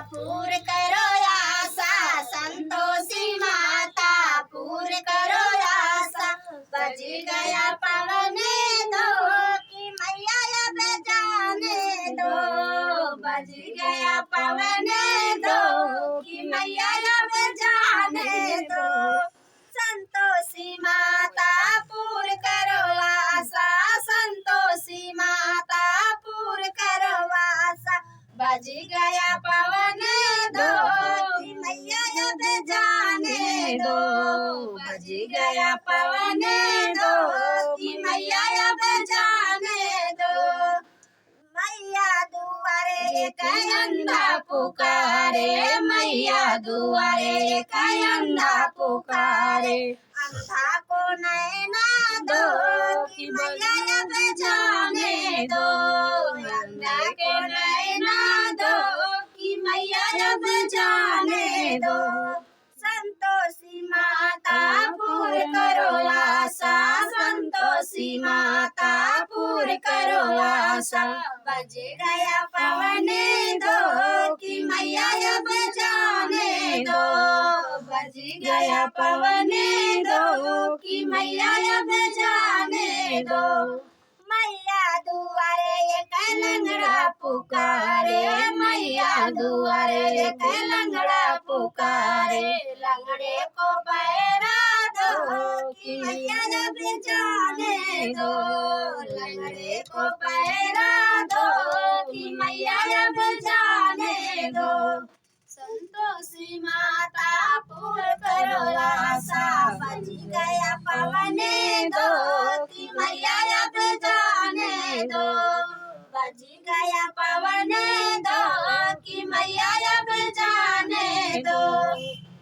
पूर करो आशा संतोषी माता पूर करो आशा। बज गया पवन दो कि मैया अब जाने दो, बज गया पवन दो कि मैया अब जाने दो। संतोषी माता पूर करो आशा संतोषी माता पूर करो आशा। बज गया पवन दो कि मैया अब जाने दो, बज गया पवन दो कि मैया अब जाने दो। मैया दुआरे एक अंधा पुकारे, मैया दुआरे एक अंधा पुकारे। अंधा को नैना दो कि मैया अब जाने दो, अंधा को नैना दो कि मैया अब जाने दो। संतोषी माता पूर करो आशा संतोषी माता पूर करो आशा। बज गया पवन दो कि मैया अब जाने दो, बज गया पवन दो कि मैया अब जाने दो। मैया दुआरे एक लंगड़ा पुकारे, मैया दुआरे एक लंगड़ा पुकारे। लंगड़े को पैरा दो कि मैया अब जाने दो, लंगड़े को पैरा दो कि मैया अब जाने दो। संतोषी माता पूर करो आशा बज गया पवन दो कि मैया अब जाने दो, बज गया पवन दो कि मैया अब जाने दो।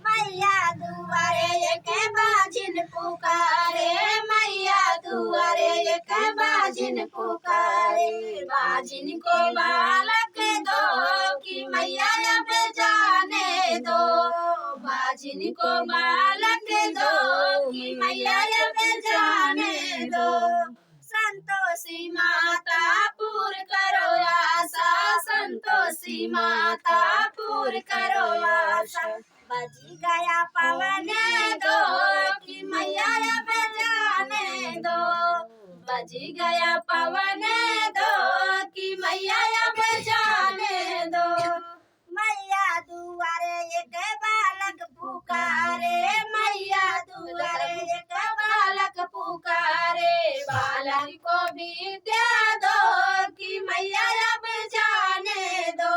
मैया दुआरे एक बाजिन पुकारे, मैया दुआरे एक बाजिन पुकारे। बाजिन को बालक दो कि मैया अब जाने दो, बाजिन को बालक दो कि मैया अब जाने दो। संतोषी माता पूर करो आशा संतोषी माता पूर करो आशा। बज गया पवन दो कि मैया अब जाने दो, बज गया पवन दो कि मैया अब जाने दो। मैया दुआरे एक बालक पुकारे, मैया दुआरे एक बालक पुकारे। बालक को विद्या दो कि मैया अब जाने दो,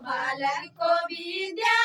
बालक को विद्या